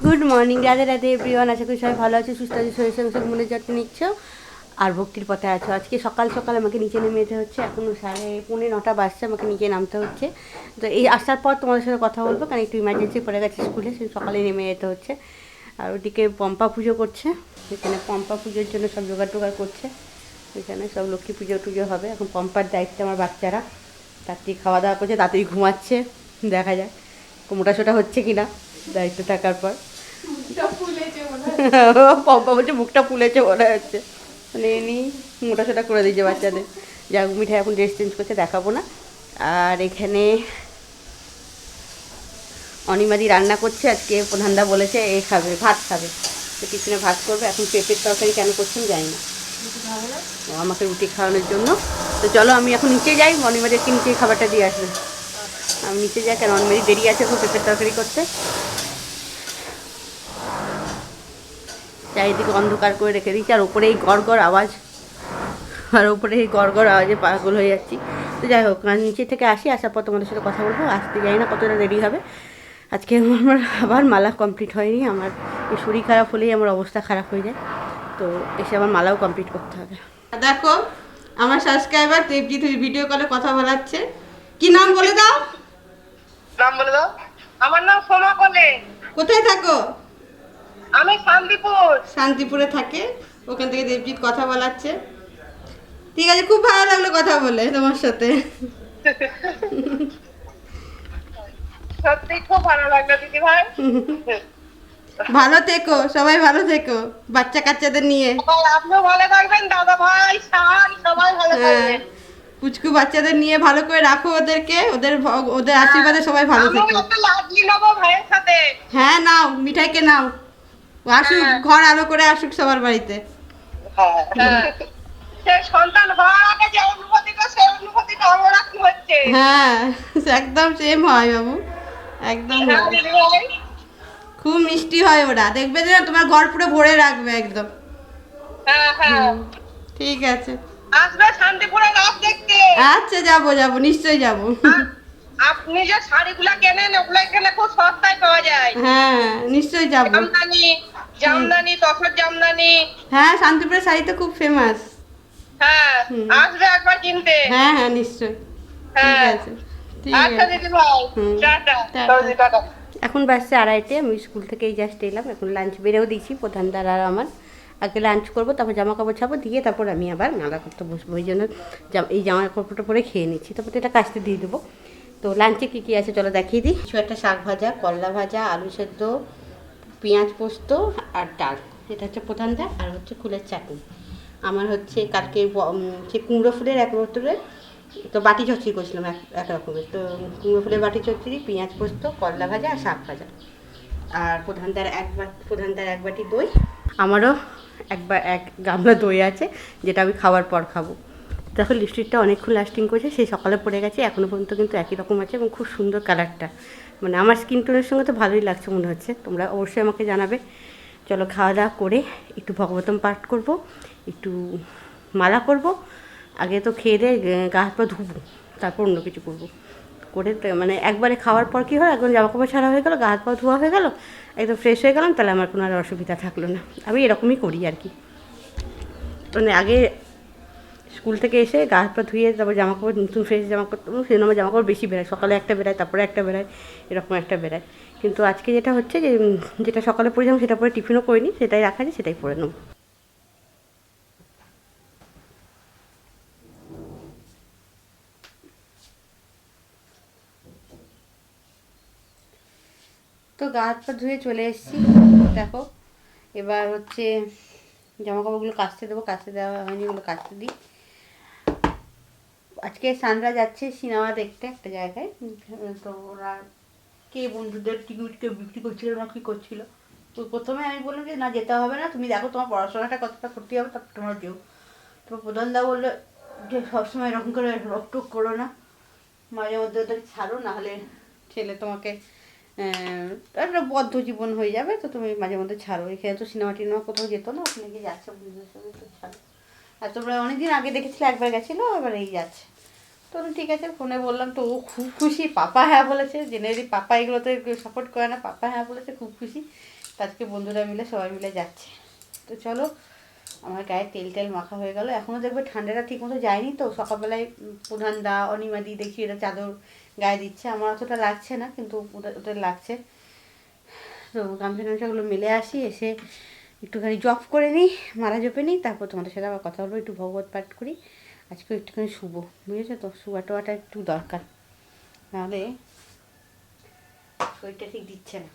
Good morning, Radhe Radhe everyone. আশা করি সবাই ভালো আছে, সুস্থ আছে, শরীর সঙ্গে মনের যত্ন নিচ্ছ আর ভক্তির পথে আছো। আজকে সকাল সকাল আমাকে নিচে নেমে যেতে হচ্ছে, এখনও 8:45 বাজছে, আমাকে নিচে নামতে হচ্ছে। তো এই আসার পর তোমাদের সাথে কথা বলবো, কারণ একটু ইমার্জেন্সি পড়ে গেছে স্কুলে, সেই সকালে নেমে যেতে হচ্ছে। আর ওদিকে পম্পা পুজো করছে, এখানে পম্পা পুজোর জন্য সব জোগাড় টোগাড় করছে। এখানে সব লক্ষ্মী পুজো টুজো হবে, এখন পম্পার দায়িত্বে আমার বাচ্চারা। তাড়াতাড়ি খাওয়া দাওয়া করছে, তাড়াতাড়ি ঘুমাচ্ছে, দেখা যাক মোটা সোটা হচ্ছে কিনা দায়িত্ব থাকার পর। পম্পা বলছে মুখটা ফুলেছে মনে হচ্ছে, মানে এমনি মোটা সোটা করে দিয়েছে বাচ্চাদের। যাক, মিঠাই এখন ড্রেস চেঞ্জ করছে, দেখাবো না। আর এখানে অনিমাদি রান্না করছে, আজকে প্রধানদা বলেছে এ খাবে, ভাত খাবে, তো টিফিনে ভাত করবে। এখন পেঁপের তরকারি কেন করছেন জানি না, আমাকে রুটি খাওয়ানোর জন্য। তো চলো আমি এখন নিচে যাই, অনিমাদেরকে নিচে খাবারটা দিয়ে আসবে। আমি নিচে যাই, কেন অনিমাদি দেরি আছে এখন পেঁপের তরকারি করতে। চারিদিকে অন্ধকার করে রেখে দিচ্ছি, আর ওপরে এই গড় গড় আওয়াজ, আর ওপরে এই গড় গড় আওয়াজে পাগল হয়ে যাচ্ছি। তো যাই হোক, নিচে থেকে আসি, আসার পর তোমাদের সাথে কথা বলবো। আসতে যাই না কতটা দেরি হবে। আজকে আমার আবার মালা কমপ্লিট হয়নি, আমার এই শরীর খারাপ হলেই আমার অবস্থা খারাপ হয়ে যায়, তো এসে আমার মালাও কমপ্লিট করতে হবে। দেখো আমার সাবস্ক্রাইবার দেবজিৎ ভিডিও কলে কথা বলাচ্ছে। কি নাম বলে দাও? নাম বলে দাও। আমার নাম সোমা কোলে। কোথায় থাকো? আমি শান্তিপুর। শান্তিপুরে থাকে, ওখান থেকে দেবজিৎ কথা বলাচ্ছে। ঠিক আছে, খুব ভালো লাগলো কথা বলে তোমার সাথে। সত্যি খুব ভালো লাগলো দিদি ভাই। ভালো থেকো, সবাই ভালো থেকো, বাচ্চা কাচ্চাদের নিয়ে। আপনিও ভালো থাকবেন, দাদা ভাই শান সবাই ভালো থাকবেন। পুচকু বাচ্চাদের নিয়ে ভালো করে রাখো ওদেরকে, ওদের ওদের আশীর্বাদে সবাই ভালো থেকো। আমিও একটা লাডলি নেবো ভাইয়ের সাথে। হ্যাঁ নাও, মিঠাইকে নাও, আসুক, ঘর আলো করে আসুক সবার বাড়িতে। সেই সন্তান হওয়ার আগে যে অনুভূতিটা, সেই অনুভূতিটা আমার এখন হচ্ছে। হ্যাঁ, একদম সেম হয় বাবু, একদম হ্যাঁ হয়। দিদি ভাই। খুব মিষ্টি হয় ওরা, দেখবে যে তোমার ঘর পুরো ভরে রাখবে একদম। হ্যাঁ হ্যাঁ। ঠিক আছে, আসবে শান্তিপুরে রাত দেখতে। আচ্ছা যাবো যাবো, নিশ্চয়ই যাবো। আপনি যে শাড়িগুলা কেনেন ওগুলো এখানে খুব সস্তায় পাওয়া যায়। হ্যাঁ নিশ্চয়ই যাবো। জামদানি, জামদানি, তসর জামদানি। হ্যাঁ, শান্তিপুরের শাড়ি তো খুব ফেমাস। হ্যাঁ, আসবে একবার কিনতে। হ্যাঁ হ্যাঁ নিশ্চয়ই, ঠিক হ্যাঁ আছে, ঠিক আচ্ছা আছে। দিদি ভাই, টাটা। সরজি টাটা। এখন বাজছে 2:30, আমি স্কুল থেকে এই জাস্ট এলাম, এখন লাঞ্চ বেড়েও দিয়েছি প্রধানদার আর আমার। আগে লাঞ্চ করবো, তারপর জামা কাপড় ছাপো, দিয়ে তারপর আমি আবার মেলা করতে বসবো। ওই জন্য এই জামা কাপড়টা পরে খেয়ে নিচ্ছি, তারপর এটা কাচতে দিয়ে দেবো। তো লাঞ্চে কী কী আছে চলো দেখিয়ে দিই। কিছু একটা শাক ভাজা, করলা ভাজা, আলু সেদ্ধ, পেঁয়াজ পোস্ত আর ডাল, এটা হচ্ছে প্রধানদার। আর হচ্ছে ফুলের চাটনি। আমার হচ্ছে কালকে সে কুমড়ো ফুলের এক রোদ্রে, তো বাটি চচ্চড়ি করছিলাম এক রকমের। তো কুমড়ো ফুলের বাটি চচ্চড়ি, পেঁয়াজ পোস্ত, করলা ভাজা আর শাক ভাজা। আর প্রধানদার এক বাটি দই, আমারও এক গামলা দই আছে, যেটা আমি খাওয়ার পর খাবো। দেখো লিপস্টিকটা অনেকক্ষণ লাস্টিং করেছে, সেই সকালে পড়ে গেছে, এখনও পর্যন্ত কিন্তু একই রকম আছে এবং খুব সুন্দর কালারটা, মানে আমার স্কিন টোনের সঙ্গে তো ভালোই লাগছে মনে হচ্ছে। তোমরা অবশ্যই আমাকে জানাবে। চলো খাওয়া দাওয়া করে একটু ভগবতম পাঠ করব, একটু মালা করব। আগে তো খেয়ে দিয়ে গা হাত পা ধুবো, তারপর অন্য কিছু করবো। করে মানে একবারে খাওয়ার পর কী হয়, একদম জামা কাপড় ছাড়া হয়ে গেলো, গা হাত পা ধোয়া হয়ে গেলো, একদম ফ্রেশ হয়ে গেলাম, তাহলে আমার কোনো আর অসুবিধা থাকলো না। আমি এরকমই করি আর কি, মানে আগে স্কুল থেকে এসে গা হাত পা ধুয়ে তারপর জামা কাপড়, নতুন ফ্রেশ জামা কাপড়, সেই আমার জামা কাপড় বেশি বেরোয়, সকালে একটা বেরোয়, তারপরে একটা বেরোয়, এরকম একটা বেরোয়। কিন্তু আজকে যেটা হচ্ছে যে যেটা সকালে পরে সেটা পরে টিফিনও করিনি, সেটাই রাখা আছে, সেটাই পরে নেবো। তো গা হাত পা ধুয়ে চলে এসেছি, দেখো এবার হচ্ছে জামা কাপড়গুলো কাচতে দেবো, কাচতে দেওয়া হয়নি, ওগুলো কাচতে দিই। আজকে সানরা যাচ্ছে সিনেমা দেখতে একটা জায়গায়, তো ওরা কে বন্ধুদের টিকিটকে বিক্রি করছিল না কী করছিল। তো প্রথমে আমি বললাম যে না যেতে হবে না, তুমি দেখো তোমার পড়াশোনাটা কতটা করতে হবে, তারপর তোমার যেও। তো প্রধানদা বললো যে সবসময় এরকম করে রকটক করো না, মাঝে মধ্যে ওদের ছাড়ো, নাহলে ছেলে তোমাকে একটা বদ্ধ জীবন হয়ে যাবে, তো তুমি মাঝে মধ্যে ছাড়ো। এখানে তো সিনেমা টিনেমা কোথাও যেত না, ওখানে গিয়ে যাচ্ছে বন্ধুদের সঙ্গে, তো ছাড়ো। আর তোমরা অনেকদিন আগে দেখেছিলে, একবার গেছিলো, এবার এই যাচ্ছে। তো ঠিক আছে, ফোনে বললাম, তো ও খুব খুশি, পাপা হ্যাঁ বলেছে। জেনারেলি পাপা এগুলোতে সাপোর্ট করে না, পাপা হ্যাঁ বলেছে, খুব খুশি। আজকে বন্ধুরা মিলে সবাই মিলে যাচ্ছে। তো চলো, আমার গায়ে তেল টেল মাখা হয়ে গেল। এখনও দেখবে ঠান্ডাটা ঠিক মতো যায়নি, তো সকালবেলায় প্রধান দা অনিমাদি দেখি এটা চাদর গায়ে দিচ্ছে, আমার অতটা লাগছে না কিন্তু ওদের লাগছে। তো গামছা টামছাগুলো মেলে আসি, এসে একটুখানি জপ করে নিই, মারা জপে নিই, তারপর তোমাদের সাথে আবার কথা বলবো, একটু ভগবত পাঠ করি। আজকে একটুখানি শুভ, বুঝেছো তো, শুভা টোয়াটা একটু দরকার, নাহলে শরীরটা ঠিক দিচ্ছে না,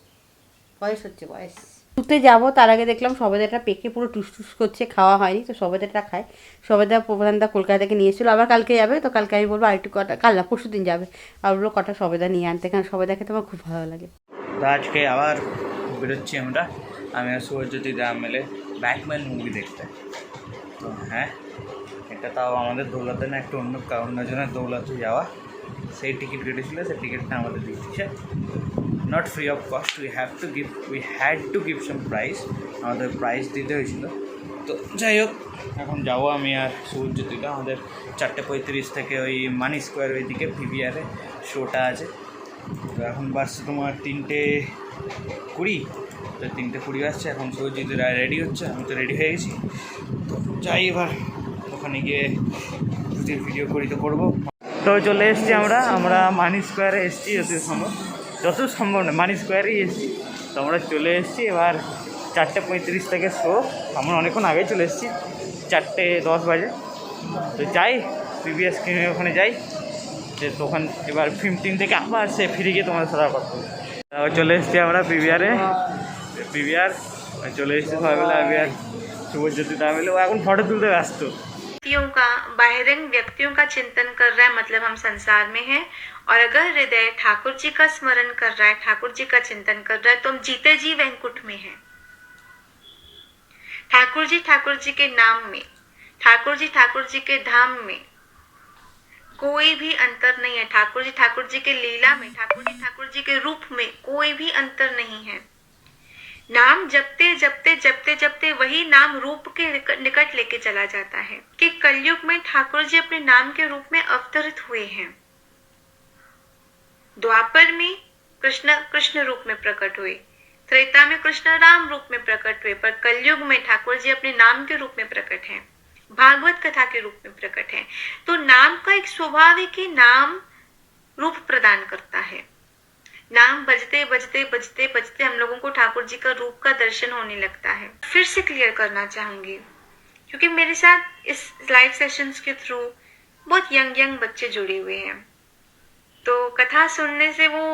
বয়স হচ্ছে বয়স। শুতে যাবো তার আগে দেখলাম সবেদাটা পেকে পুরো টুসটুস করছে, খাওয়া হয়নি, তো সবেদাটা খায়। সবেদা প্রধানদা কলকাতা থেকে নিয়ে এসেছিলো, আবার কালকে যাবে, তো কালকে আমি বলবো আরেকটু কটা, কাল না পরশু দিন যাবে, আর বলবো কটা সবেদা নিয়ে আনতে, কারণ সবেদা খেতে আমার খুব ভালো লাগে। তো আজকে আবার বেরোচ্ছি আমরা, আমি আর শুভজ্যোতি দা মিলে ব্যাটম্যান মুভি দেখতে। তো হ্যাঁ, এটা তাও আমাদের দৌলতে না, একটু অন্য জনের দৌলতে যাওয়া। সেই টিকিট কেটেছিল, সেই টিকিটটা আমাদের দিচ্ছে, not free of cost, we had to give some price, আমাদের প্রাইস দিতে হয়েছিল। তো যাই হোক, এখন যাবো আমি আর শুভজ্যোতিটা, আমাদের 4:35 থেকে ওই মানি স্কোয়ার ওইদিকে পিভিআরে শোটা আছে। তো এখন বাসছে তোমার 3:20, তো 3:20 আসছে, এখন শুভজ্যোতি রেডি হচ্ছে, আমি তো রেডি হয়ে গেছি। তো যাই এবার ওখানে গিয়ে ভিডিও করি তো করবো। তো চলে এসেছি আমরা মানি স্কোয়ারে এসেছি, যত সম্ভব না মানি স্কোয়ারেই এসেছি। তো আমরা চলে এসেছি, এবার 4:35 থেকে শো, আমরা অনেকক্ষণ আগেই চলে এসেছি, 4:10 বাজে। তো যাই পিভিআর স্ক্রিনে, ওখানে যাই, যে তখন এবার ফিল্ম টিম থেকে আবার সে ফিরে গিয়ে তোমাদের সাথে কথা বলবো। চলে এসেছি আমরা পিভিআর চলে এসেছি সবাই মিলে, আমি আর শুভজ্যোতি তা মিলে, ও এখন ফটো তুলতে ব্যস্ত। व्यक्तियों का बाहरिंग व्यक्तियों का चिंतन कर रहा है, मतलब हम संसार में हैं। और अगर हृदय ठाकुर जी का स्मरण कर रहा है, ठाकुर जी का चिंतन कर रहा है, तो हम जीते जी वैकुंठ में हैं। ठाकुर जी के नाम में, ठाकुर जी के धाम में कोई भी अंतर नहीं है। ठाकुर जी के लीला में, ठाकुर जी के रूप में कोई भी अंतर नहीं है। नाम जपते जपते जपते जपते वही नाम रूप के निकट लेके चला जाता है कि कलयुग में ठाकुर जी अपने नाम के रूप में अवतरित हुए हैं। द्वापर में कृष्ण रूप में प्रकट हुए, त्रेता में कृष्ण राम रूप में प्रकट हुए, पर कलयुग में ठाकुर जी अपने नाम के रूप में प्रकट हैं, भागवत कथा के रूप में प्रकट हैं। तो नाम का एक स्वभाव है कि नाम रूप प्रदान करता है। नाम बजते बजते बजते बजते हम लोगों को ठाकुर जी का रूप का दर्शन होने लगता है। फिर से क्लियर करना चाहूंगी, क्योंकि मेरे साथ इस लाइव सेशंस के थ्रू बहुत यंग बच्चे जुड़े हुए हैं, तो कथा सुनने से वो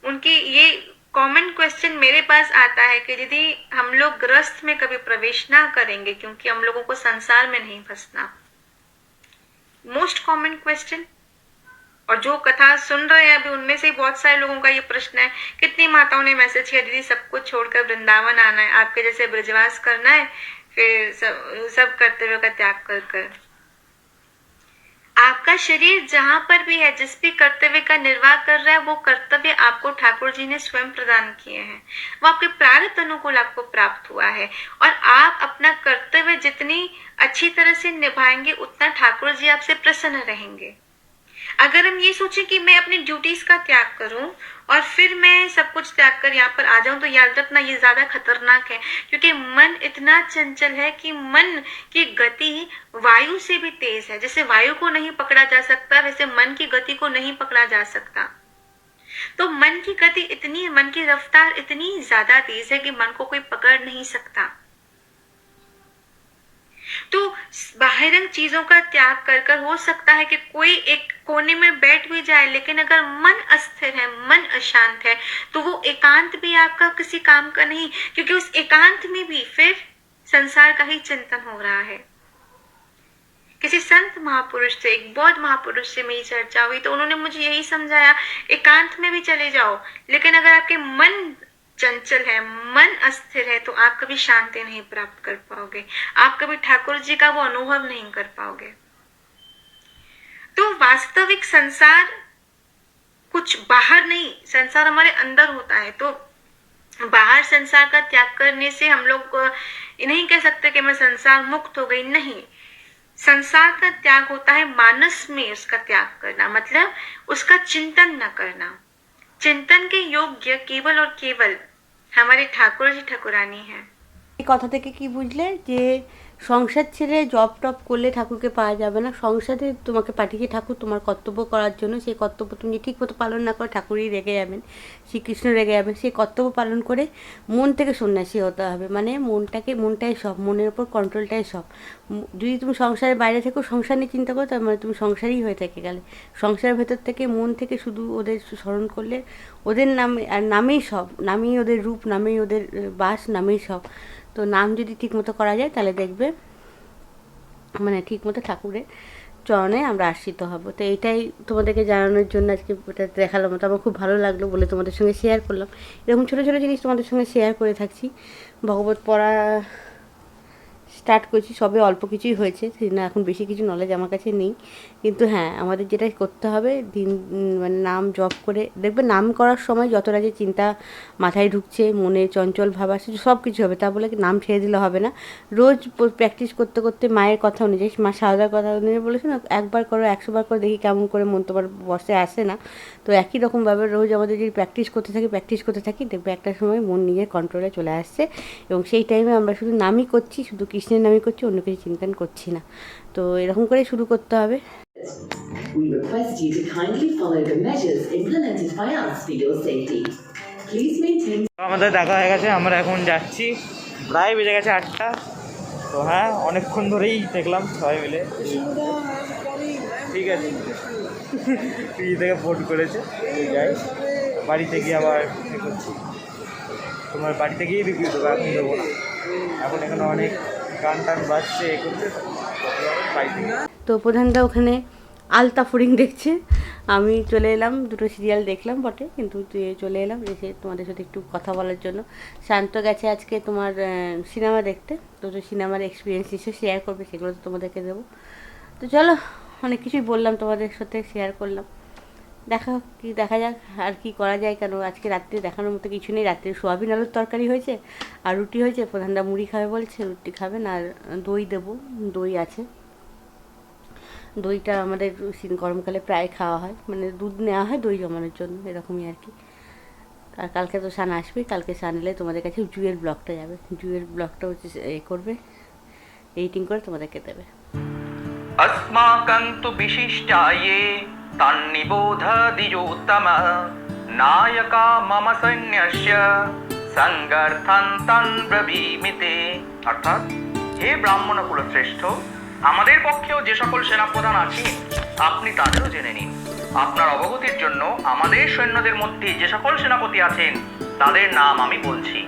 उनकी ये कॉमन क्वेश्चन मेरे पास आता है कि यदि हम लोग ग्रस्त में कभी प्रवेश ना करेंगे, क्योंकि हम लोगों को संसार में नहीं फंसना, मोस्ट कॉमन क्वेश्चन। और जो कथा सुन रहे हैं अभी, उनमें से बहुत सारे लोगों का ये प्रश्न है, कितनी माताओं ने मैसेज किया, दीदी सब कुछ छोड़कर वृंदावन आना है, आपके जैसे ब्रजवास करना है, फिर सब कर्तव्य का त्याग कर। आपका शरीर जहां पर भी है, जिस भी कर्तव्य का निर्वाह कर रहा है, वो कर्तव्य आपको ठाकुर जी ने स्वयं प्रदान किए हैं, वो आपके प्रारब्ध अनुकूल आपको प्राप्त हुआ है। और आप अपना कर्तव्य जितनी अच्छी तरह से निभाएंगे, उतना ठाकुर जी आपसे प्रसन्न रहेंगे। अगर हम ये सोचें कि मैं अपनी ड्यूटीज का त्याग करूं और फिर मैं सब कुछ त्याग कर यहाँ पर आ जाऊं, तो याद रखना ये ज्यादा खतरनाक है, क्योंकि मन इतना चंचल है कि मन की गति वायु से भी तेज है। जैसे वायु को नहीं पकड़ा जा सकता, वैसे मन की गति को नहीं पकड़ा जा सकता। तो मन की गति इतनी, मन की रफ्तार इतनी ज्यादा तेज है कि मन को कोई पकड़ नहीं सकता। तो बाहरिक चीजों का त्याग कर हो सकता है कि कोई एक कोने में बैठ भी जाए, लेकिन अगर मन अस्थिर है, मन अशांत है, तो वो एकांत भी आपका किसी काम का नहीं, क्योंकि उस एकांत में भी फिर संसार का ही चिंतन हो रहा है। किसी संत महापुरुष से, एक बौद्ध महापुरुष से मेरी चर्चा हुई, तो उन्होंने मुझे यही समझाया, एकांत में भी चले जाओ, लेकिन अगर आपके मन चंचल है, मन अस्थिर है, तो आप कभी शांति नहीं प्राप्त कर पाओगे, आप कभी ठाकुर जी का वो अनुभव नहीं कर पाओगे। तो वास्तविक संसार कुछ बाहर नहीं, संसार हमारे अंदर होता है। तो बाहर संसार का त्याग करने से हम लोग नहीं कह सकते कि मैं संसार मुक्त हो गई, नहीं। संसार का त्याग होता है मानस में उसका त्याग करना, मतलब उसका चिंतन न करना। चिंतन के योग्य केवल और केवल हमारे ठाकुर जी ठाकुरानी हैं। এই কথা থেকে কি বুঝলে যে সংসার ছেড়ে জব টপ করলে ঠাকুরকে পাওয়া যাবে না। সংসারে তোমাকে পাঠিয়ে ঠাকুর তোমার কর্তব্য করার জন্য, সেই কর্তব্য তুমি ঠিক মতো পালন না করে ঠাকুরই রেগে যাবেন, শ্রীকৃষ্ণ রেগে যাবেন। সেই কর্তব্য পালন করে মন থেকে সন্ন্যাসী হতে হবে, মানে মনটাই সব, মনের ওপর কন্ট্রোলটাই সব। যদি তুমি সংসারের বাইরে থেকেও সংসার নিয়ে চিন্তা করো, তার মানে তুমি সংসারই হয়ে থেকে গেলে। সংসারের ভেতর থেকে মন থেকে শুধু ওদের স্মরণ করলে, ওদের নামে আর নামেই সব, নামেই ওদের রূপ, নামেই ওদের বাস, নামেই সব। তো নাম যদি ঠিক মতো করা যায় তাহলে দেখবে মানে ঠিক মতো ঠাকুরের চরণে আমরা আশ্রিত হব। তো এইটাই তোমাদেরকে জানানোর জন্য আজকে ওটা দেখালাম। তো আমার খুব ভালো লাগলো বলে তোমাদের সঙ্গে শেয়ার করলাম। এরকম ছোটো ছোটো জিনিস তোমাদের সঙ্গে শেয়ার করে থাকছি। ভগবত পড়া স্টার্ট করছি, সবে অল্প কিছুই হয়েছে, সেই জন্য এখন বেশি কিছু নলেজ আমার কাছে নেই। কিন্তু হ্যাঁ, আমাদের যেটা করতে হবে মানে নাম জপ করে দেখবে, নাম করার সময় যতটা যে চিন্তা মাথায় ঢুকছে, মনে চঞ্চল ভাব আসছে, সব কিছু হবে। তা বলে কি নাম ছেড়ে দিলে হবে না। রোজ প্র্যাকটিস করতে করতে মায়ের কথা অনুযায়ী, মা সারদার কথা অনুযায়ী বলেছে না, একবার করো 100 বার করে দেখি কেমন করে মন তোমার বসে আসে না। তো একই রকমভাবে রোজ আমাদের যদি প্র্যাকটিস করতে থাকি দেখবে একটা সময় মন নিজের কন্ট্রোলে চলে আসছে। এবং সেই টাইমে আমরা শুধু নামই করছি, শুধু কৃষ্ণের নামই করছি, অন্য কিছু চিন্তন করছি না। তো এরকম করেই শুরু করতে হবে। We request you to kindly follow the measures implemented by us for your safety. Please maintain. আমাদের দেখা হয়ে গেছে, আমরা এখন যাচ্ছি, প্রায় বেজে গেছে 8টা। তো হ্যাঁ, অনেকক্ষণ ধরেই দেখলাম সবাই মিলে। ঠিক আছে, পিজি থেকে ফোন করেছে, যাই বাড়িতে গিয়ে আবার করছি। তোমার বাড়িতে গিয়েই রিভিউ দেবো, এখন দেবো না। এখন এখানে অনেক গান টান বাজছে, এ করছে, বাড়িতে। তো প্রধানটা ওখানে আলতা ফড়িং দেখছে, আমি চলে এলাম, দুটো সিরিয়াল দেখলাম বটে, কিন্তু চলে এলাম এসে তোমাদের সাথে একটু কথা বলার জন্য। শান্ত গেছে আজকে তোমার সিনেমা দেখতে, তো সিনেমার এক্সপিরিয়েন্স হিসেবে শেয়ার করবে, সেগুলো তো তোমাদেরকে দেবো। তো চলো, অনেক কিছুই বললাম, তোমাদের সাথে শেয়ার করলাম। দেখা যাক আর কি করা যায়। কেন আজকে রাত্রে দেখানোর মতো কিছু নেই। রাত্রে সোয়াবিন আলুর তরকারি হয়েছে আর রুটি হয়েছে। প্রধানটা মুড়ি খাবে বলছে, রুটি খাবেন, আর দই দেবো, দই আছে। দইটা আমাদের গরমকালে প্রায় খাওয়া হয়, মানে দুধ নেওয়া হয় দই জমানোর জন্য, এরকমই আর কি। আর কালকে তো সান আসবেই, কালকে সান এলে তোমাদের কাছে জুয়ের ব্লগটা যাবে, জুয়ের ব্লগটা হচ্ছে করবে, এডিটিং করে তোমাদেরকে দেবে। अस्माकं तु विशिष्टाये तन्निबोधदियोत्तम नायका मम सैन्यस्य संगर्थं तन्ब्रवीमिते। অর্থাৎ, হে ব্রাহ্মণ কুলশ্রেষ্ঠ, আমাদের পক্ষেও যে সকল সেনাপ্রধান আছেন আপনি তাদেরও জেনে নিন। আপনার অবগতির জন্য আমাদের সৈন্যদের মধ্যে যে সকল সেনাপতি আছেন তাদের নাম আমি বলছি।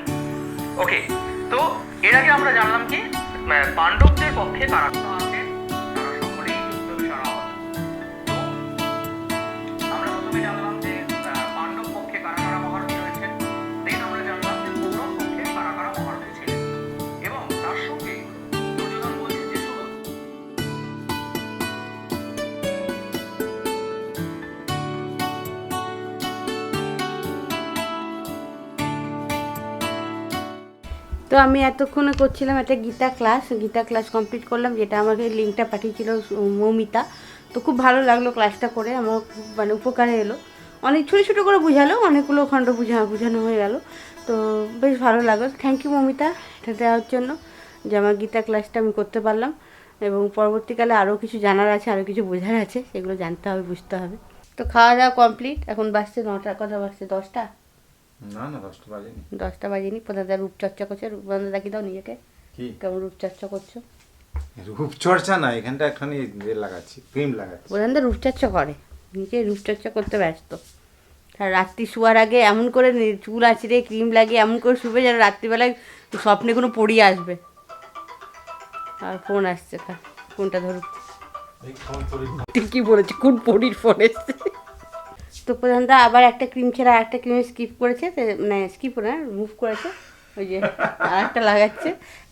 ওকে, তো এর আগে আমরা জানলাম কি পাণ্ডবদের পক্ষে কারা আছেন, তারা সকলেই যুদ্ধবিশারদ। তো আমরা প্রথমে জানলাম যে পাণ্ডব পক্ষে কারা কারা মহারথী রয়েছেন, দেন আমরা জানলাম যে কৌরব পক্ষে কারা কারা মহারথী ছিলেন, এবং তার সঙ্গে দুর্যোধন বলছেন যে তো আমি এতক্ষণে করছিলাম একটা গীতা ক্লাস কমপ্লিট করলাম, যেটা আমাকে লিঙ্কটা পাঠিয়েছিল মৌমিতা। তো খুব ভালো লাগলো ক্লাসটা করে, আমার খুব মানে উপকারে এলো। অনেক ছোটো ছোটো করে বুঝালো, অনেকগুলো খণ্ড বোঝানো হয়ে গেল। তো বেশ ভালো লাগলো। থ্যাংক ইউ মৌমিতা এটা দেওয়ার জন্য, যে আমার গীতা ক্লাসটা আমি করতে পারলাম। এবং পরবর্তীকালে আরও কিছু জানার আছে, আরও কিছু বোঝার আছে, সেগুলো জানতে হবে, বুঝতে হবে। তো খাওয়া দাওয়া কমপ্লিট, এখন বাজছে 9টার কথা, বাজছে 10টা। না 10টা বাজেনি। 10টা বাজেনি। প্রধানদা রূপচর্চা করছে, প্রধানদা কি দাও নিজেকে, কি কেমন রূপচর্চা করছো? রূপচর্চা না, এখানটা একখানি লাগাচ্ছি, ক্রিম লাগাচ্ছি। প্রধানদা রূপচর্চা করে, নিজে রূপচর্চা করতে ব্যস্ত। আর রাত্রি শোয়ার আগে এমন করে চুল আঁচড়ে ক্রিম লাগিয়ে এমন করে শুবে যেন রাত্রিবেলায় স্বপ্নে কোনো পড়ি আসবে। আর ফোন আসছে, ফোনটা ধরুন। কি বলেছে, কোন পড়ির ফোন এসছে? তো প্রধানদা আবার একটা ক্রিম ছেড়ে আর একটা ক্রিমে স্কিপ করেছে, মানে স্কিপ না, মুভ করেছে। ওই যে আর একটা লাগাচ্ছে,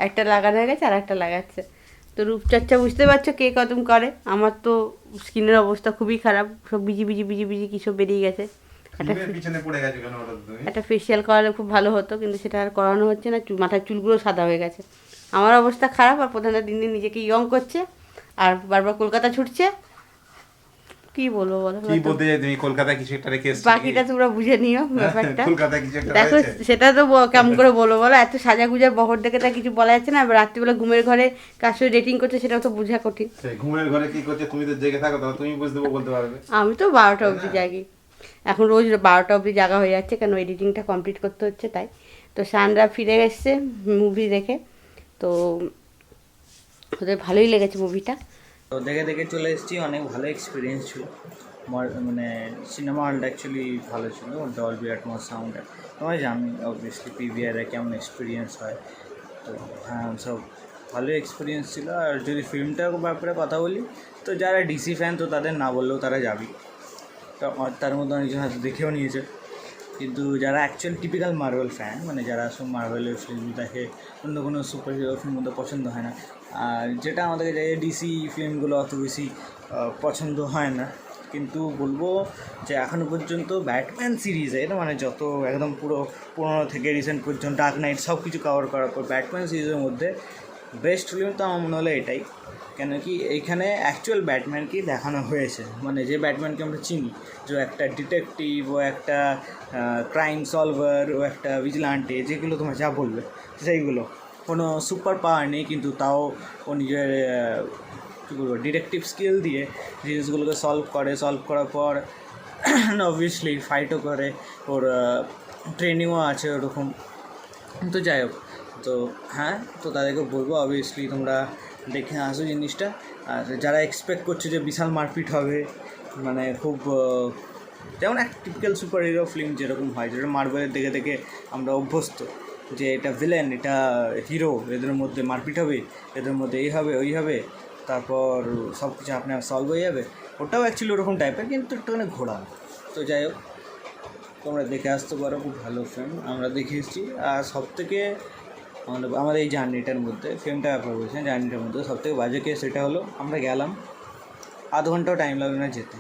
একটা লাগানো হয়ে গেছে, আর একটা লাগাচ্ছে। তো রূপচর্চা বুঝতে পারছো কে কদম করে। আমার তো স্কিনের অবস্থা খুবই খারাপ, সব বিজি কী সব বেরিয়ে গেছে। একটা ফেসিয়াল করালে খুব ভালো হতো, কিন্তু সেটা আর করানো হচ্ছে না। মাথার চুলগুলো সাদা হয়ে গেছে। আমার অবস্থা খারাপ, আর প্রধানদা দিন দিন নিজেকে ইয়ং করছে, আর বারবার কলকাতা ছুটছে। কি বলবো বলো, কি বলতে চাই তুমি? কলকাতায় কিছু একটা রেখে এসেছো বাকিটা তোমরা বুঝে নিও ব্যাপারটা। কলকাতায় কিছু একটা দেখো রয়েছে? সেটা তো কেমন করে বলো বলো, এত সাজাগুজার বহর দেখে তা কিছু বলা যাচ্ছে না। এবার রাত্রিবেলা ঘুমের ঘরে কার সাথে ডেটিং করছে সেটাও তো বোঝা কঠিন। সেই ঘুমের ঘরে কি করছে তুমি তো জেগে থাকো, তখন তুমি বুঝতে বলতে পারবে। আমি তো 12টা অবধি জাগি, এখন রোজ 12টা অবধি জাগা হয়ে যাচ্ছে, কেন এডিটিংটা কমপ্লিট করতে হচ্ছে তাই। তো সানরা ফিরে এসছে মুভি দেখে, তো ওদের ভালোই লেগেছে মুভিটা। তো দেখে দেখে চলে এসেছি, অনেক ভালো এক্সপিরিয়েন্স ছিল। মানে সিনেমা হলটা অ্যাকচুয়ালি ভালো ছিল, ডলবি অ্যাটমস সাউন্ড। তোমায় জানি অবভিয়াসলি পিভিআরে কেমন এক্সপিরিয়েন্স হয়। তো হ্যাঁ, সব ভালো এক্সপিরিয়েন্স ছিল। আর যদি ফিল্মটার ব্যাপারে কথা বলি, তো যারা ডিসি ফ্যান তো তাদের না বললেও তারা যাবে। তো তার মধ্যে অনেকজন হয়তো দেখেও নিয়েছে, কিন্তু যারা অ্যাকচুয়াল টিপিক্যাল মার্ভেল ফ্যান, মানে যারা সব মার্ভেলের ফিল্ম দেখে, অন্য কোনো সুপার হিরো ফিল্ম মধ্যে পছন্দ হয় না, আর যেটা আমাদেরকে যাই ডিসি ফিল্মগুলো অত বেশি পছন্দ হয় না। কিন্তু বলবো যে এখনও পর্যন্ত ব্যাটম্যান সিরিজের, মানে যত একদম পুরো পুরোনো থেকে রিসেন্ট পর্যন্ত ডার্ক নাইট সব কিছু কভার করার পর ব্যাটম্যান সিরিজের মধ্যে বেস্ট ফিল্ম তো আমার মনে হলো এটাই। কেন কি এইখানে অ্যাকচুয়াল ব্যাটম্যানকেই দেখানো হয়েছে, মানে যে ব্যাটম্যানকে আমরা চিনি, যে একটা ডিটেকটিভ, ও একটা ক্রাইম সলভার, ও একটা ভিজিলান্টে, যেগুলো তোমরা যা বলবে সেইগুলো, কোনো সুপার পাওয়ার নেই, কিন্তু তাও ও নিজের কী বলবো ডিটেকটিভ স্কিল দিয়ে জিনিসগুলোকে সলভ করার পর অবভিয়াসলি ফাইটও করে, ওর ট্রেনিংও আছে ওরকম। তো যাই হোক, তো হ্যাঁ, তো তাদেরকে বলবো অবভিয়াসলি তোমরা দেখে আসো জিনিসটা। আর যারা এক্সপেক্ট করছে যে বিশাল মারপিট হবে, মানে খুব যেমন এক টিপিক্যাল সুপার হিরো ফিল্ম যেরকম হয়, যেটা মার্বেলের দেখে দেখে আমরা অভ্যস্ত, যে এটা ভিলেন, এটা হিরো, এদের মধ্যে মারপিট হবে, এদের মধ্যে এই হবে ওই হবে, তারপর সব কিছু আপনার সলভ হয়ে যাবে, ওটাও অ্যাকচুয়ালি ওরকম টাইপের, কিন্তু একটুখানি ঘোরা। তো যাই হোক, তোমরা দেখে আসতে পারো, খুব ভালো ফিল্ম আমরা দেখে এসেছি। আর সবথেকে আমাদের এই জার্নিটার মধ্যে, ফিল্মটা ব্যাপার বলছেন, জার্নিটার মধ্যে সবথেকে বাজে কেস সেটা হলো আমরা গেলাম, আধ ঘন্টাও টাইম লাগলো না যেতে,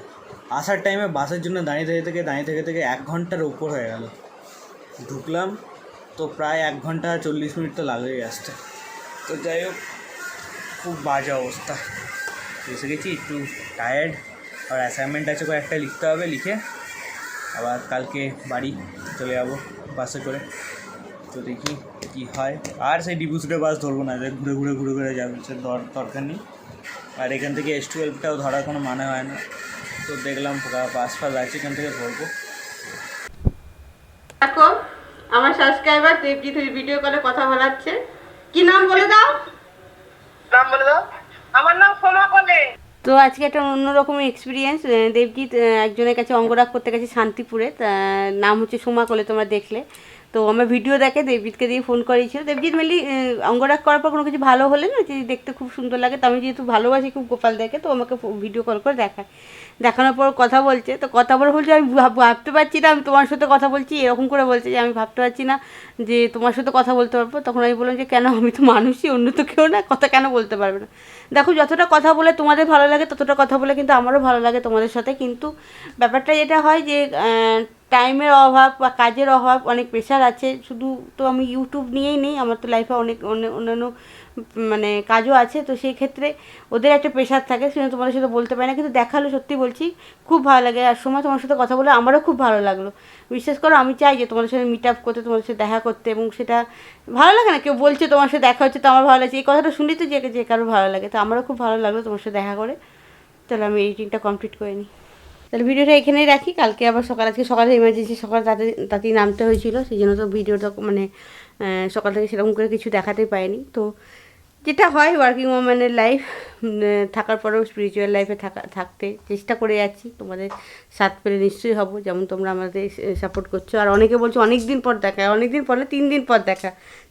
আসার টাইমে বাসের জন্য দাঁড়িয়ে থেকে 1 ঘন্টার উপর হয়ে গেল। ঢুকলাম তো প্রায় 1 ঘন্টা 40 মিনিট তো লাগেই আসতে। তো যাই হোক, খুব বাজে অবস্থা। এসে গেছি, একটু টায়ার্ড, আর অ্যাসাইনমেন্ট আছে কয়েকটা লিখতে হবে, লিখে আবার কালকে বাড়ি চলে যাবো বাসে করে। তো দেখি কী হয়। আর সেই ডিবুসুটে বাস ধরবো না, ঘুরে ঘুরে যাবে, সে দরকার নেই। আর এখান থেকে S12টাও ধরার কোনো মানে হয় না। তো দেখলাম বাস ফাস আছে, এখান থেকে ধরবো। দেখো আমার সাবস্ক্রাইবার দেবজিৎ ভিডিও কলে কথা বলাচ্ছে। কি নাম বলে দাও? নাম বলে দাও। আমার নাম সোমা বলে। তো আজকে একটা অন্যরকম এক্সপিরিয়েন্স। দেবজিৎ একজনের কাছে অঙ্গরাগ করতে গেছে শান্তিপুরে, নাম হচ্ছে সোমা কোলে, তোমরা দেখলে। তো আমার ভিডিও দেখে দেবজিৎকে দিয়ে ফোন করেছিল। দেবজিৎ মেনলি অঙ্গরাগ করার পর কোনো কিছু ভালো হলে না, যে দেখতে খুব সুন্দর লাগে, তো আমি যেহেতু ভালোবাসি খুব গোপাল দেখে, তো আমাকে ভিডিও কল করে দেখানোর পর কথা বলছে। তো কথা বলছে আমি ভাবতে পারছি না আমি তোমার সাথে কথা বলছি, এরকম করে বলছে যে আমি ভাবতে পারছি না যে তোমার সাথে কথা বলতে পারবো। তখন আমি বললাম যে কেন, আমি তো মানুষই, অন্য তো কেউ না, কথা কেন বলতে পারবে না। দেখো যতটা কথা বলে তোমাদের ভালো লাগে, ততটা কথা বলে কিন্তু আমারও ভালো লাগে তোমাদের সাথে। কিন্তু ব্যাপারটা যেটা হয় যে টাইমের অভাব বা কাজের অভাব, অনেক প্রেশার আছে। শুধু তো আমি ইউটিউব নিয়েই নেই, আমার তো লাইফে অনেক অন্যান্য মানে কাজও আছে। তো সেই ক্ষেত্রে ওদের একটা প্রেশার থাকে, সেজন্য তোমাদের সাথে বলতে পারি না। কিন্তু দেখালো সত্যি বলছি খুব ভালো লাগে। আর সময় তোমার সাথে কথা বলে আমারও খুব ভালো লাগলো। বিশ্বাস করো, আমি চাই যে তোমাদের সাথে মিট আপ করতে, তোমাদের সাথে দেখা করতে, এবং সেটা ভালো লাগে না কেউ বলছে তোমার সাথে দেখা হচ্ছে তো আমার ভালো লাগছে, এই কথাটা শুনলেই তো যে কারো ভালো লাগে। তো আমারও খুব ভালো লাগলো তোমার সাথে দেখা করে। তাহলে আমি এডিটিংটা কমপ্লিট করে নিই। তাহলে ভিডিওটা এখানেই রাখি। কালকে আবার আজকে সকালে ইমার্জেন্সি সকালে তাড়াতাড়ি নামতে হয়েছিল, সেই জন্য তো ভিডিওটা মানে সকাল থেকে সেরকম করে কিছু দেখাতেই পাইনি। তো যেটা হয় ওয়ার্কিং ওম্যানের লাইফ, থাকার পরেও স্পিরিচুয়াল লাইফে থাকতে চেষ্টা করে যাচ্ছি। তোমাদের সাথ পেলে নিশ্চয়ই হব, যেমন তোমরা আমাদের সাপোর্ট করছো। আর অনেকে বলছো অনেক দিন পর দেখা, অনেক দিন পরে 3 দিন পর দেখা,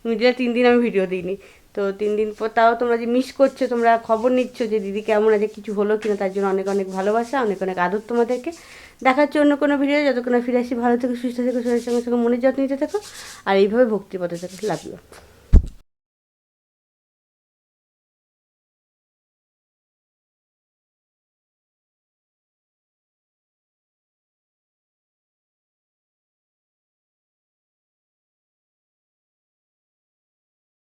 মিডিয়া 3 দিন আমি ভিডিও দিইনি। তো 3 দিন পর তাও তোমরা যে মিস করছো, তোমরা খবর নিচ্ছ যে দিদি কেমন আছে, কিছু হলো কিনা, তার জন্য অনেক অনেক ভালোবাসা, অনেক অনেক আদর তোমাদেরকে। দেখাচ্ছি অন্য কোনো ভিডিও। যতক্ষণ ফিরে আসি, ভালো থেকো, সুস্থ থেকো, শরীরের সঙ্গে সঙ্গে মনের যত্ন নিতে থাকো, আর এইভাবে ভক্তিপথে থেকো। Love you.